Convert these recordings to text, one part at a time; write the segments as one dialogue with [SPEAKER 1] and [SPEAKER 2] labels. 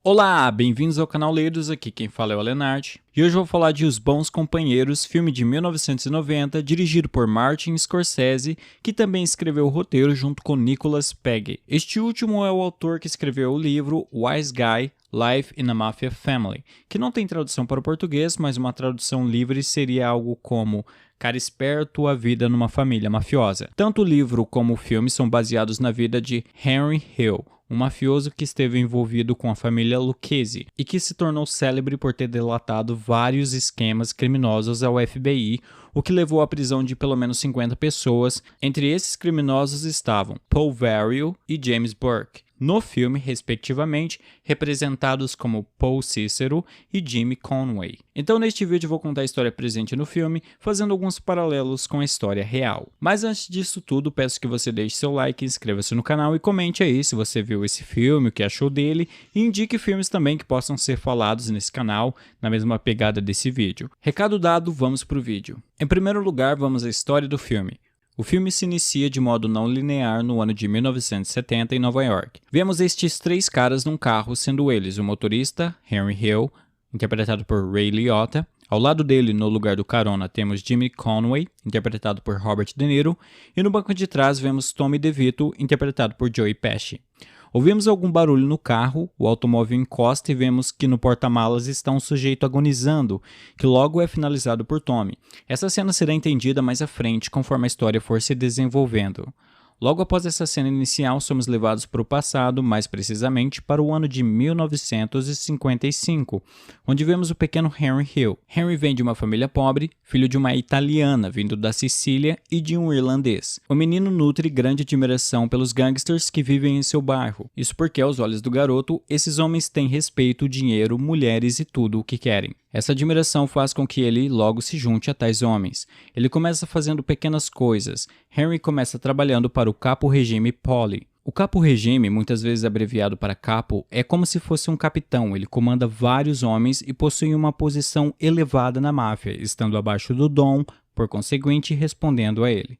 [SPEAKER 1] Olá, bem-vindos ao canal Leiros, aqui quem fala é o Leonard. E hoje eu vou falar de Os Bons Companheiros, filme de 1990, dirigido por Martin Scorsese, que também escreveu o roteiro junto com Nicholas Pegg. Este último é o autor que escreveu o livro Wise Guy, Life in a Mafia Family, que não tem tradução para o português, mas uma tradução livre seria algo como Cara Esperto, a Vida numa Família Mafiosa. Tanto o livro como o filme são baseados na vida de Henry Hill, um mafioso que esteve envolvido com a família Lucchese e que se tornou célebre por ter delatado vários esquemas criminosos ao FBI, o que levou à prisão de pelo menos 50 pessoas. Entre esses criminosos estavam Paul Varel e James Burke, no filme, respectivamente, representados como Paul Cicero e Jimmy Conway. Então, neste vídeo, eu vou contar a história presente no filme, fazendo alguns paralelos com a história real. Mas antes disso tudo, peço que você deixe seu like, inscreva-se no canal e comente aí se você viu esse filme, o que achou dele, e indique filmes também que possam ser falados nesse canal, na mesma pegada desse vídeo. Recado dado, vamos pro vídeo. Em primeiro lugar, vamos à história do filme. O filme se inicia de modo não linear no ano de 1970 em Nova York. Vemos estes três caras num carro, sendo eles o motorista, Henry Hill, interpretado por Ray Liotta. Ao lado dele, no lugar do carona, temos Jimmy Conway, interpretado por Robert De Niro. E no banco de trás vemos Tommy DeVito, interpretado por Joey Pesci. Ouvimos algum barulho no carro, o automóvel encosta e vemos que no porta-malas está um sujeito agonizando, que logo é finalizado por Tommy. Essa cena será entendida mais à frente conforme a história for se desenvolvendo. Logo após essa cena inicial, somos levados para o passado, mais precisamente para o ano de 1955, onde vemos o pequeno Henry Hill. Henry vem de uma família pobre, filho de uma italiana vindo da Sicília e de um irlandês. O menino nutre grande admiração pelos gangsters que vivem em seu bairro. Isso porque, aos olhos do garoto, esses homens têm respeito, dinheiro, mulheres e tudo o que querem. Essa admiração faz com que ele logo se junte a tais homens. Ele começa fazendo pequenas coisas. Henry começa trabalhando para o Capo Regime Pauly. O Capo Regime, muitas vezes abreviado para Capo, é como se fosse um capitão. Ele comanda vários homens e possui uma posição elevada na máfia, estando abaixo do Dom, por conseguinte, respondendo a ele.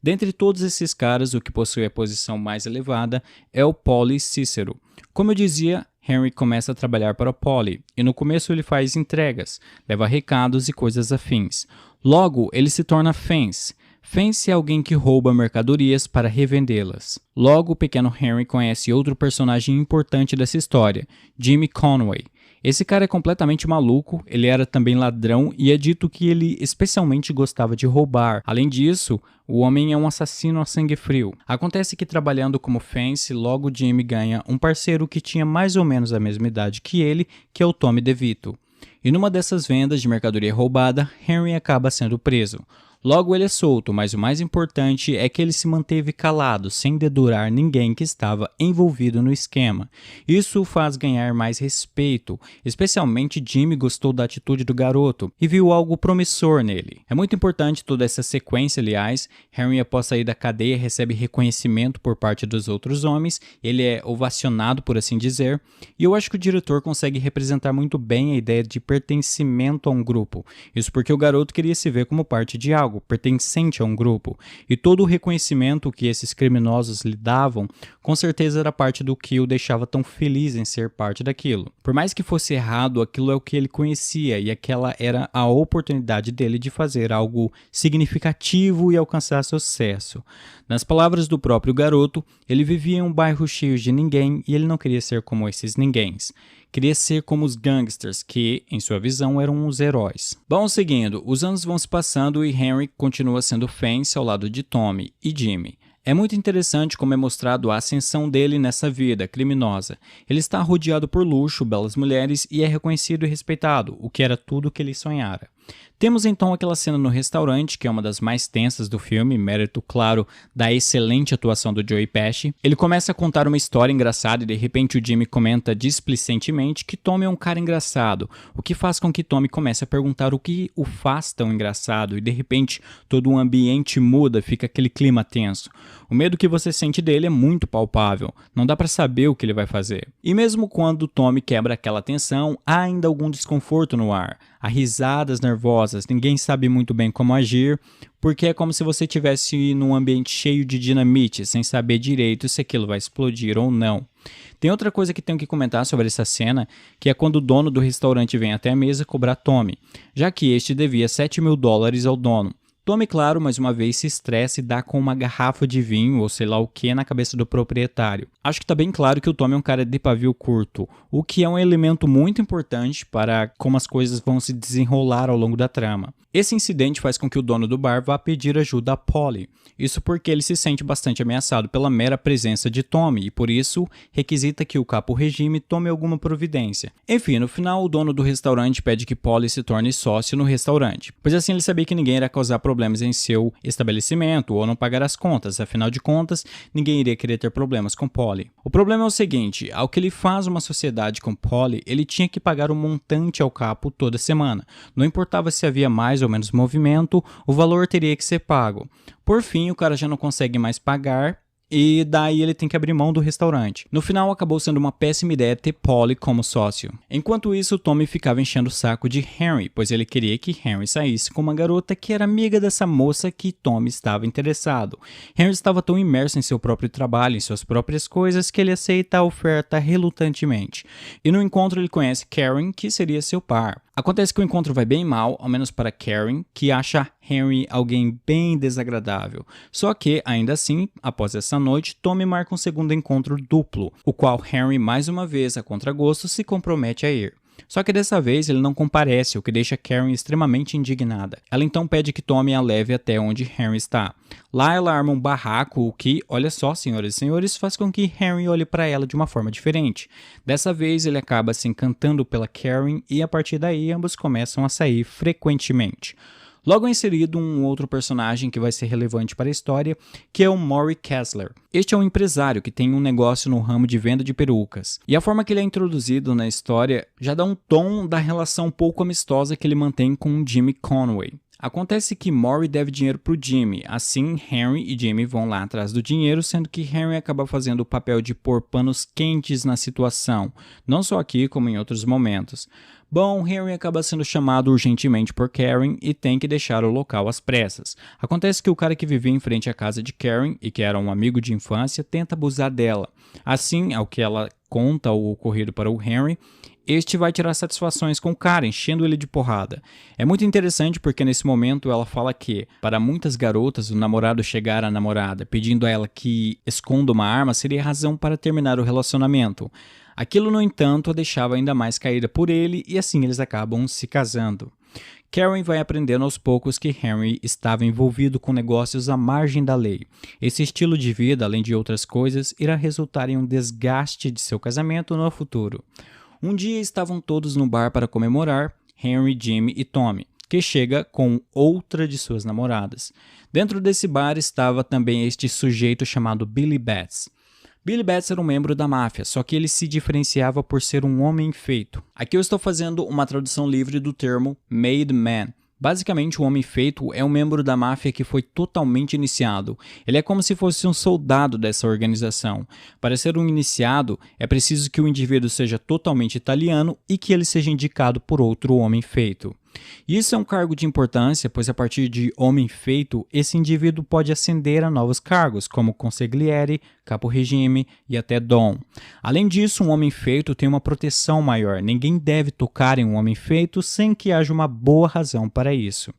[SPEAKER 1] Dentre todos esses caras, o que possui a posição mais elevada é o Pauly Cicero. Como eu dizia, Henry começa a trabalhar para o Pauly, e no começo ele faz entregas, leva recados e coisas afins. Logo, ele se torna fence. Fence é alguém que rouba mercadorias para revendê-las. Logo, o pequeno Henry conhece outro personagem importante dessa história, Jimmy Conway. Esse cara é completamente maluco, ele era também ladrão e é dito que ele especialmente gostava de roubar. Além disso, o homem é um assassino a sangue frio. Acontece que trabalhando como fence, logo Jimmy ganha um parceiro que tinha mais ou menos a mesma idade que ele, que é o Tommy DeVito. E numa dessas vendas de mercadoria roubada, Henry acaba sendo preso. Logo ele é solto, mas o mais importante é que ele se manteve calado, sem dedurar ninguém que estava envolvido no esquema. Isso o faz ganhar mais respeito, especialmente Jimmy gostou da atitude do garoto e viu algo promissor nele. É muito importante toda essa sequência, aliás. Henry, após sair da cadeia, recebe reconhecimento por parte dos outros homens, ele é ovacionado, por assim dizer, e eu acho que o diretor consegue representar muito bem a ideia de pertencimento a um grupo. Isso porque o garoto queria se ver como parte de algo, pertencente a um grupo, e todo o reconhecimento que esses criminosos lhe davam, com certeza era parte do que o deixava tão feliz em ser parte daquilo. Por mais que fosse errado, aquilo é o que ele conhecia, e aquela era a oportunidade dele de fazer algo significativo e alcançar sucesso. Nas palavras do próprio garoto, ele vivia em um bairro cheio de ninguém e ele não queria ser como esses ninguéms. Queria ser como os gangsters, que, em sua visão, eram os heróis. Bom, seguindo, os anos vão se passando e Henry continua sendo fence ao lado de Tommy e Jimmy. É muito interessante como é mostrado a ascensão dele nessa vida criminosa. Ele está rodeado por luxo, belas mulheres e é reconhecido e respeitado, o que era tudo o que ele sonhara. Temos então aquela cena no restaurante, que é uma das mais tensas do filme, mérito, claro, da excelente atuação do Joey Pesci. Ele começa a contar uma história engraçada e de repente o Jimmy comenta displicentemente que Tommy é um cara engraçado, o que faz com que Tommy comece a perguntar o que o faz tão engraçado e de repente todo o ambiente muda, fica aquele clima tenso. O medo que você sente dele é muito palpável, não dá pra saber o que ele vai fazer. E mesmo quando Tommy quebra aquela tensão, há ainda algum desconforto no ar. Há risadas nervosas, ninguém sabe muito bem como agir, porque é como se você estivesse num ambiente cheio de dinamite, sem saber direito se aquilo vai explodir ou não. Tem outra coisa que tenho que comentar sobre essa cena, que é quando o dono do restaurante vem até a mesa cobrar Tommy, já que este devia $7.000 ao dono. Tommy, claro, mais uma vez se estressa e dá com uma garrafa de vinho ou sei lá o que na cabeça do proprietário. Acho que tá bem claro que o Tommy é um cara de pavio curto, o que é um elemento muito importante para como as coisas vão se desenrolar ao longo da trama. Esse incidente faz com que o dono do bar vá pedir ajuda a Polly. Isso porque ele se sente bastante ameaçado pela mera presença de Tommy e por isso requisita que o capo regime tome alguma providência. Enfim, no final o dono do restaurante pede que Polly se torne sócio no restaurante, pois assim ele sabia que ninguém irá causar problemas em seu estabelecimento ou não pagar as contas, afinal de contas ninguém iria querer ter problemas com Polly. O problema é o seguinte, ao que ele faz uma sociedade com Polly, ele tinha que pagar um montante ao capo toda semana. Não importava se havia mais ou menos movimento, o valor teria que ser pago. Por fim, o cara já não consegue mais pagar e daí ele tem que abrir mão do restaurante. No final, acabou sendo uma péssima ideia ter Polly como sócio. Enquanto isso, Tommy ficava enchendo o saco de Henry, pois ele queria que Henry saísse com uma garota que era amiga dessa moça que Tommy estava interessado. Henry estava tão imerso em seu próprio trabalho, em suas próprias coisas, que ele aceita a oferta relutantemente. E no encontro ele conhece Karen, que seria seu par. Acontece que o encontro vai bem mal, ao menos para Karen, que acha Henry alguém bem desagradável. Só que, ainda assim, após essa noite, Tommy marca um segundo encontro duplo, o qual Henry, mais uma vez, a contragosto, se compromete a ir. Só que dessa vez ele não comparece, o que deixa Karen extremamente indignada. Ela então pede que Tommy a leve até onde Henry está. Lá ela arma um barraco, o que, olha só, senhoras e senhores, faz com que Henry olhe para ela de uma forma diferente. Dessa vez ele acaba se encantando pela Karen e a partir daí ambos começam a sair frequentemente. Logo é inserido um outro personagem que vai ser relevante para a história, que é o Maury Kessler. Este é um empresário que tem um negócio no ramo de venda de perucas. E a forma que ele é introduzido na história já dá um tom da relação pouco amistosa que ele mantém com Jimmy Conway. Acontece que Maury deve dinheiro para o Jimmy, assim Henry e Jimmy vão lá atrás do dinheiro, sendo que Henry acaba fazendo o papel de pôr panos quentes na situação, não só aqui como em outros momentos. Bom, Henry acaba sendo chamado urgentemente por Karen e tem que deixar o local às pressas. Acontece que o cara que vivia em frente à casa de Karen e que era um amigo de infância tenta abusar dela. Assim, ao que ela conta o ocorrido para o Henry, este vai tirar satisfações com o cara, enchendo ele de porrada. É muito interessante porque nesse momento ela fala que, para muitas garotas, o namorado chegar à namorada pedindo a ela que esconda uma arma seria razão para terminar o relacionamento. Aquilo, no entanto, a deixava ainda mais caída por ele e assim eles acabam se casando. Karen vai aprendendo aos poucos que Henry estava envolvido com negócios à margem da lei. Esse estilo de vida, além de outras coisas, irá resultar em um desgaste de seu casamento no futuro. Um dia estavam todos no bar para comemorar, Henry, Jimmy e Tommy, que chega com outra de suas namoradas. Dentro desse bar estava também este sujeito chamado Billy Batts. Billy Batts era um membro da máfia, só que ele se diferenciava por ser um homem feito. Aqui eu estou fazendo uma tradução livre do termo made man. Basicamente, o homem feito é um membro da máfia que foi totalmente iniciado. Ele é como se fosse um soldado dessa organização. Para ser um iniciado, é preciso que o indivíduo seja totalmente italiano e que ele seja indicado por outro homem feito. Isso é um cargo de importância, pois a partir de homem feito, esse indivíduo pode ascender a novos cargos, como consigliere, capo regime e até dom. Além disso, um homem feito tem uma proteção maior. Ninguém deve tocar em um homem feito sem que haja uma boa razão para isso.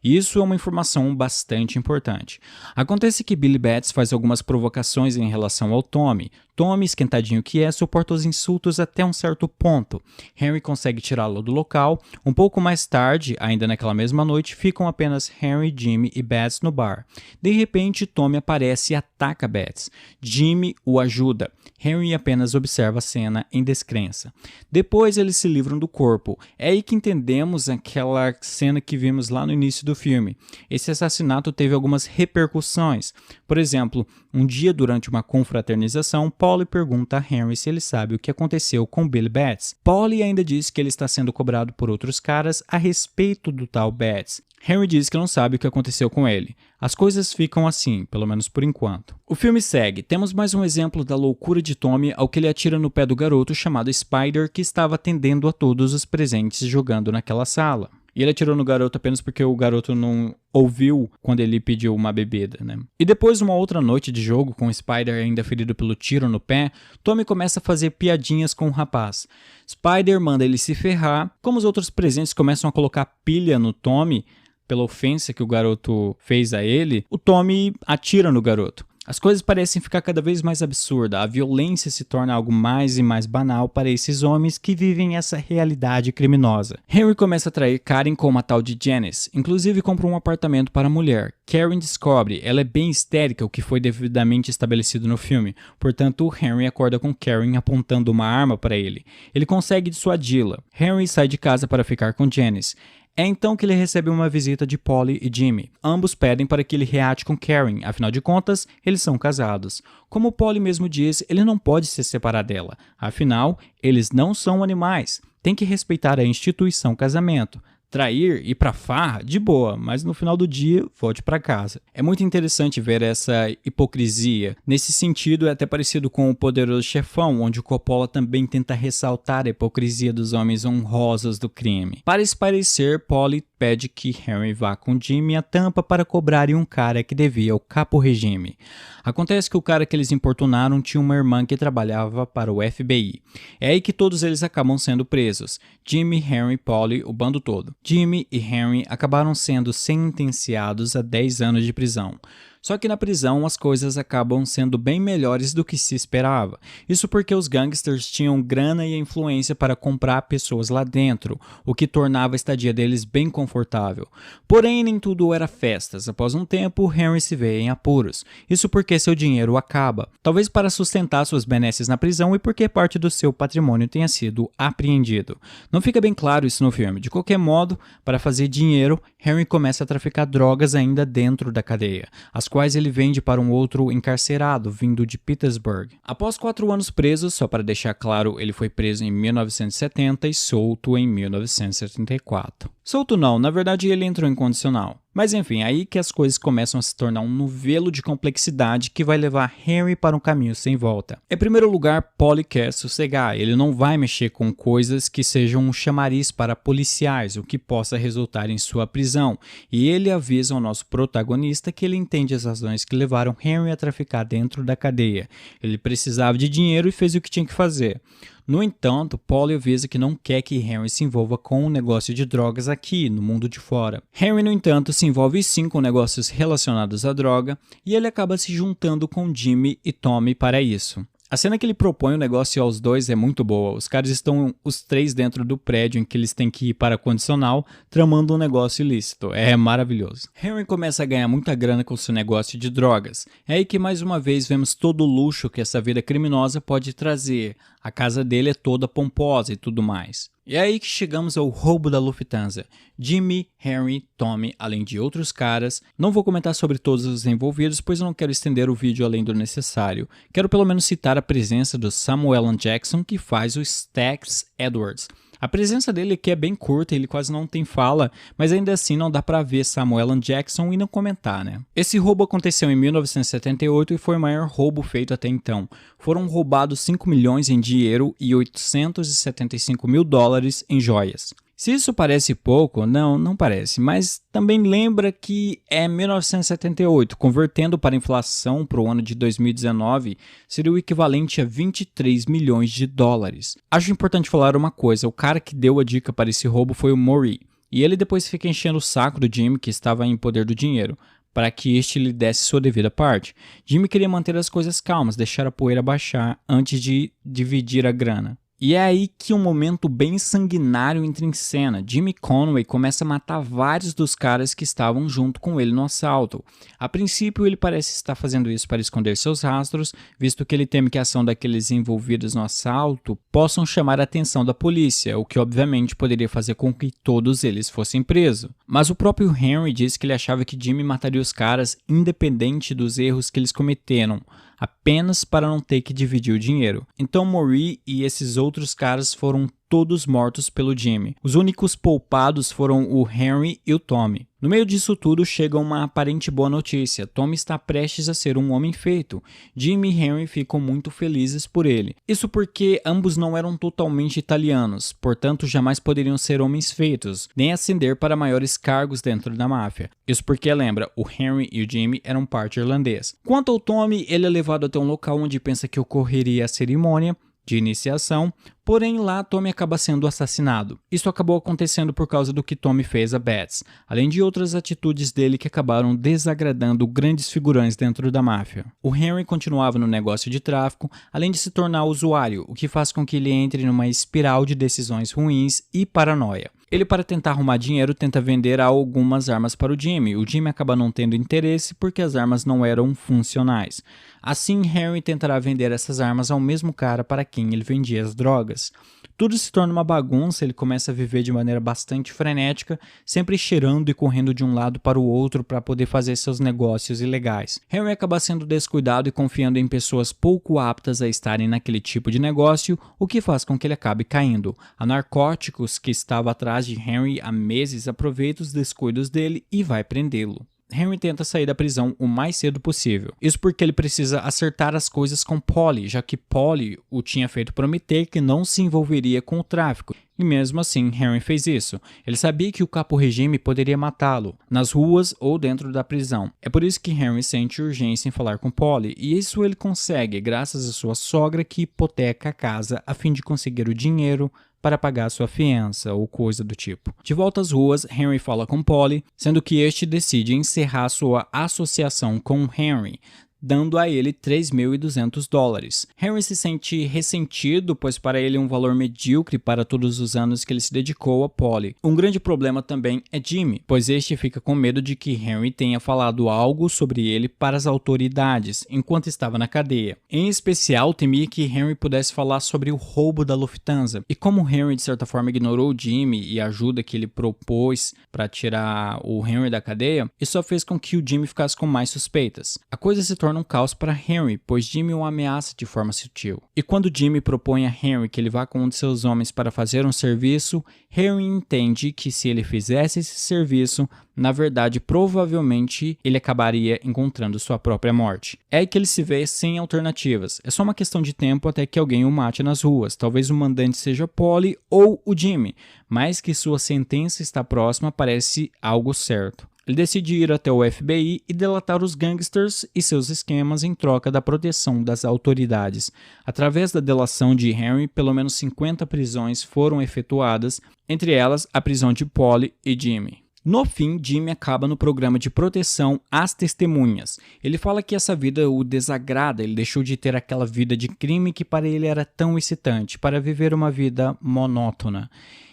[SPEAKER 1] Isso é uma informação bastante importante. Acontece que Billy Batts faz algumas provocações em relação ao Tommy. Tommy, esquentadinho que é, suporta os insultos até um certo ponto. Henry consegue tirá-lo do local. Um pouco mais tarde, ainda naquela mesma noite, ficam apenas Henry, Jimmy e Batts no bar. De repente, Tommy aparece e ataca Batts. Jimmy o ajuda. Henry apenas observa a cena em descrença. Depois eles se livram do corpo. É aí que entendemos aquela cena que vimos lá no início do filme. Esse assassinato teve algumas repercussões. Por exemplo, um dia durante uma confraternização, Polly pergunta a Henry se ele sabe o que aconteceu com Billy Batts. Polly ainda diz que ele está sendo cobrado por outros caras a respeito do tal Batts. Henry diz que não sabe o que aconteceu com ele. As coisas ficam assim, pelo menos por enquanto. O filme segue. Temos mais um exemplo da loucura de Tommy ao que ele atira no pé do garoto chamado Spider, que estava atendendo a todos os presentes jogando naquela sala. E ele atirou no garoto apenas porque o garoto não ouviu quando ele pediu uma bebida, né? E depois de uma outra noite de jogo, com o Spider ainda ferido pelo tiro no pé, Tommy começa a fazer piadinhas com o rapaz. Spider manda ele se ferrar. Como os outros presentes começam a colocar pilha no Tommy, pela ofensa que o garoto fez a ele, o Tommy atira no garoto. As coisas parecem ficar cada vez mais absurdas, a violência se torna algo mais e mais banal para esses homens que vivem essa realidade criminosa. Henry começa a trair Karen com uma tal de Janice, inclusive compra um apartamento para a mulher. Karen descobre, ela é bem histérica, o que foi devidamente estabelecido no filme, portanto Henry acorda com Karen apontando uma arma para ele. Ele consegue dissuadi-la. Henry sai de casa para ficar com Janice. É então que ele recebe uma visita de Polly e Jimmy. Ambos pedem para que ele reate com Karen, afinal de contas, eles são casados. Como Polly mesmo diz, ele não pode se separar dela. Afinal, eles não são animais. Tem que respeitar a instituição casamento. Trair, ir pra farra, de boa, mas no final do dia, volte pra casa. É muito interessante ver essa hipocrisia. Nesse sentido, é até parecido com O Poderoso Chefão, onde o Coppola também tenta ressaltar a hipocrisia dos homens honrosos do crime. Para esparecer, Polly pede que Henry vá com Jimmy a Tampa para cobrarem um cara que devia ao Capo Regime. Acontece que o cara que eles importunaram tinha uma irmã que trabalhava para o FBI. É aí que todos eles acabam sendo presos. Jimmy, Henry, Polly, o bando todo. Jimmy e Henry acabaram sendo sentenciados a 10 anos de prisão. Só que na prisão as coisas acabam sendo bem melhores do que se esperava. Isso porque os gangsters tinham grana e influência para comprar pessoas lá dentro, o que tornava a estadia deles bem confortável. Porém, nem tudo era festas. Após um tempo, Henry se vê em apuros. Isso porque seu dinheiro acaba. Talvez para sustentar suas benesses na prisão e porque parte do seu patrimônio tenha sido apreendido. Não fica bem claro isso no filme. De qualquer modo, para fazer dinheiro, Henry começa a traficar drogas ainda dentro da cadeia, as quais ele vende para um outro encarcerado vindo de Petersburg. Após 4 anos preso, só para deixar claro, ele foi preso em 1970 e solto em 1974. Solto não, na verdade ele entrou em condicional. Mas enfim, aí que as coisas começam a se tornar um novelo de complexidade que vai levar Henry para um caminho sem volta. Em primeiro lugar, Polly quer sossegar, ele não vai mexer com coisas que sejam um chamariz para policiais, o que possa resultar em sua prisão, e ele avisa ao nosso protagonista que ele entende as razões que levaram Henry a traficar dentro da cadeia. Ele precisava de dinheiro e fez o que tinha que fazer. No entanto, Polly avisa que não quer que Henry se envolva com o negócio de drogas aqui, no mundo de fora. Henry, no entanto, se envolve sim com negócios relacionados à droga e ele acaba se juntando com Jimmy e Tommy para isso. A cena que ele propõe o negócio aos dois é muito boa. Os caras estão os três dentro do prédio em que eles têm que ir para a condicional, tramando um negócio ilícito. É maravilhoso. Henry começa a ganhar muita grana com seu negócio de drogas. É aí que mais uma vez vemos todo o luxo que essa vida criminosa pode trazer. A casa dele é toda pomposa e tudo mais. E é aí que chegamos ao roubo da Lufthansa. Jimmy, Henry, Tommy, além de outros caras. Não vou comentar sobre todos os envolvidos, pois eu não quero estender o vídeo além do necessário. Quero pelo menos citar a presença do Samuel L. Jackson, que faz o Stax Edwards. A presença dele aqui é bem curta, ele quase não tem fala, mas ainda assim não dá pra ver Samuel L. Jackson e não comentar, né? Esse roubo aconteceu em 1978 e foi o maior roubo feito até então. Foram roubados 5 milhões em dinheiro e 875 mil dólares em joias. Se isso parece pouco, não parece, mas também lembra que é 1978, convertendo para a inflação para o ano de 2019, seria o equivalente a 23 milhões de dólares. Acho importante falar uma coisa, o cara que deu a dica para esse roubo foi o Maury, e ele depois fica enchendo o saco do Jimmy, que estava em poder do dinheiro, para que este lhe desse sua devida parte. Jimmy queria manter as coisas calmas, deixar a poeira baixar antes de dividir a grana. E é aí que um momento bem sanguinário entra em cena. Jimmy Conway começa a matar vários dos caras que estavam junto com ele no assalto. A princípio, ele parece estar fazendo isso para esconder seus rastros, visto que ele teme que a ação daqueles envolvidos no assalto possam chamar a atenção da polícia, o que obviamente poderia fazer com que todos eles fossem presos. Mas o próprio Henry disse que ele achava que Jimmy mataria os caras independente dos erros que eles cometeram, apenas para não ter que dividir o dinheiro. Então Maury e esses outros caras foram todos mortos pelo Jimmy. Os únicos poupados foram o Henry e o Tommy. No meio disso tudo chega uma aparente boa notícia: Tommy está prestes a ser um homem feito. Jimmy e Henry ficam muito felizes por ele. Isso porque ambos não eram totalmente italianos, portanto jamais poderiam ser homens feitos, nem ascender para maiores cargos dentro da máfia. Isso porque, lembra, o Henry e o Jimmy eram parte irlandês. Quanto ao Tommy, ele é levado até um local onde pensa que ocorreria a cerimônia de iniciação, porém lá Tommy acaba sendo assassinado. Isso acabou acontecendo por causa do que Tommy fez a Bets, além de outras atitudes dele que acabaram desagradando grandes figurões dentro da máfia. O Henry continuava no negócio de tráfico, além de se tornar usuário, o que faz com que ele entre numa espiral de decisões ruins e paranoia. Ele, para tentar arrumar dinheiro, tenta vender algumas armas para o Jimmy. O Jimmy acaba não tendo interesse porque as armas não eram funcionais. Assim, Henry tentará vender essas armas ao mesmo cara para quem ele vendia as drogas. Tudo se torna uma bagunça, ele começa a viver de maneira bastante frenética, sempre cheirando e correndo de um lado para o outro para poder fazer seus negócios ilegais. Henry acaba sendo descuidado e confiando em pessoas pouco aptas a estarem naquele tipo de negócio, o que faz com que ele acabe caindo. A Narcóticos, que estava atrás de Henry há meses, aproveita os descuidos dele e vai prendê-lo. Henry tenta sair da prisão o mais cedo possível. Isso porque ele precisa acertar as coisas com Polly, já que Polly o tinha feito prometer que não se envolveria com o tráfico. E mesmo assim, Henry fez isso. Ele sabia que o capo regime poderia matá-lo, nas ruas ou dentro da prisão. É por isso que Henry sente urgência em falar com Polly, e isso ele consegue graças à sua sogra que hipoteca a casa a fim de conseguir o dinheiro para pagar sua fiança ou coisa do tipo. De volta às ruas, Henry fala com Polly, sendo que este decide encerrar sua associação com Henry, dando a ele $3.200. Henry se sente ressentido, pois para ele é um valor medíocre para todos os anos que ele se dedicou a Polly. Um grande problema também é Jimmy, pois este fica com medo de que Henry tenha falado algo sobre ele para as autoridades, enquanto estava na cadeia. Em especial, temia que Henry pudesse falar sobre o roubo da Lufthansa. E como Henry de certa forma ignorou Jimmy e a ajuda que ele propôs para tirar o Henry da cadeia, isso só fez com que o Jimmy ficasse com mais suspeitas. A coisa se torna um caos para Henry, pois Jimmy o ameaça de forma sutil. E quando Jimmy propõe a Henry que ele vá com um de seus homens para fazer um serviço, Henry entende que se ele fizesse esse serviço, na verdade, provavelmente ele acabaria encontrando sua própria morte. É aí que ele se vê sem alternativas. É só uma questão de tempo até que alguém o mate nas ruas. Talvez o mandante seja Polly ou o Jimmy, mas que sua sentença está próxima parece algo certo. Ele decide ir até o FBI e delatar os gangsters e seus esquemas em troca da proteção das autoridades. Através da delação de Henry, pelo menos 50 prisões foram efetuadas, entre elas a prisão de Polly e Jimmy. No fim, Jimmy acaba no programa de proteção às testemunhas. Ele fala que essa vida o desagrada, ele deixou de ter aquela vida de crime que para ele era tão excitante, para viver uma vida monótona.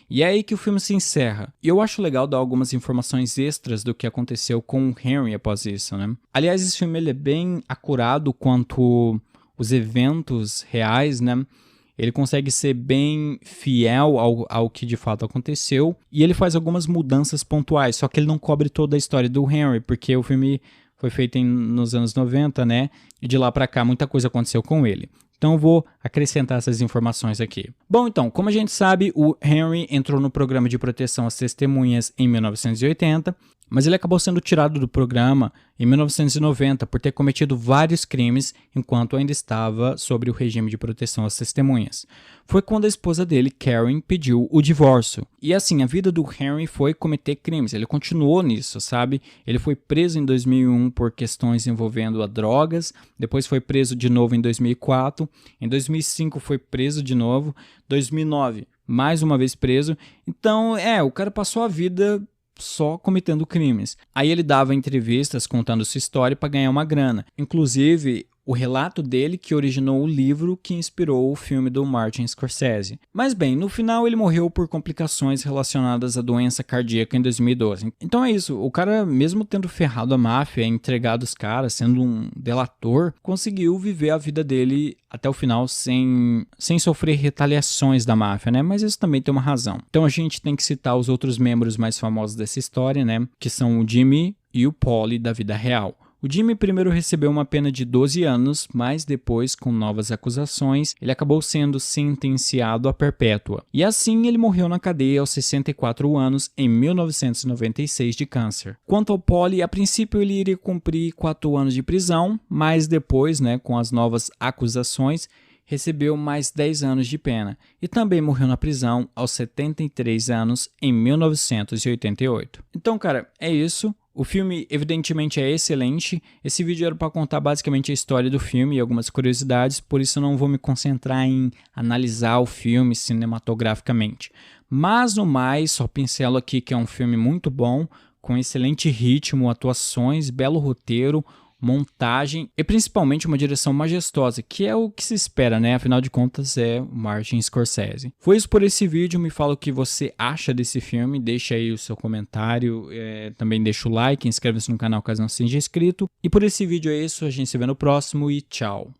[SPEAKER 1] E é aí que o filme se encerra. E eu acho legal dar algumas informações extras do que aconteceu com o Henry após isso, né? Aliás, esse filme ele é bem acurado quanto os eventos reais, né? Ele consegue ser bem fiel ao que de fato aconteceu. E ele faz algumas mudanças pontuais, só que ele não cobre toda a história do Henry, porque o filme foi feito nos anos 90, né? E de lá pra cá muita coisa aconteceu com ele. Então eu vou acrescentar essas informações aqui. Bom, então, como a gente sabe, o Henry entrou no programa de proteção às testemunhas em 1980, mas ele acabou sendo tirado do programa em 1990 por ter cometido vários crimes enquanto ainda estava sob o regime de proteção às testemunhas. Foi quando a esposa dele, Karen, pediu o divórcio. E assim, a vida do Henry foi cometer crimes, ele continuou nisso, sabe? Ele foi preso em 2001 por questões envolvendo a drogas, depois foi preso de novo em 2004, em 2005 foi preso de novo, 2009 mais uma vez preso. Então, o cara passou a vida só cometendo crimes. Aí ele dava entrevistas contando sua história para ganhar uma grana. Inclusive, o relato dele que originou o livro que inspirou o filme do Martin Scorsese. Mas bem, no final ele morreu por complicações relacionadas à doença cardíaca em 2012. Então é isso, o cara, mesmo tendo ferrado a máfia, entregado os caras, sendo um delator, conseguiu viver a vida dele até o final sem sofrer retaliações da máfia, né? Mas isso também tem uma razão. Então a gente tem que citar os outros membros mais famosos dessa história, né? Que são o Jimmy e o Polly da vida real. O Jimmy primeiro recebeu uma pena de 12 anos, mas depois, com novas acusações, ele acabou sendo sentenciado à perpétua. E assim ele morreu na cadeia aos 64 anos em 1996 de câncer. Quanto ao Paulie, a princípio ele iria cumprir 4 anos de prisão, mas depois, com as novas acusações, recebeu mais 10 anos de pena e também morreu na prisão aos 73 anos em 1988. Então, cara, é isso. O filme evidentemente é excelente. Esse vídeo era para contar basicamente a história do filme e algumas curiosidades, por isso eu não vou me concentrar em analisar o filme cinematograficamente. Mas no mais, só pincelo aqui que é um filme muito bom, com excelente ritmo, atuações, belo roteiro, montagem e principalmente uma direção majestosa, que é o que se espera, Afinal de contas é o Martin Scorsese. Foi isso por esse vídeo, me fala o que você acha desse filme, deixa aí o seu comentário, também deixa o like, inscreva-se no canal caso não seja inscrito. E por esse vídeo é isso, a gente se vê no próximo e tchau!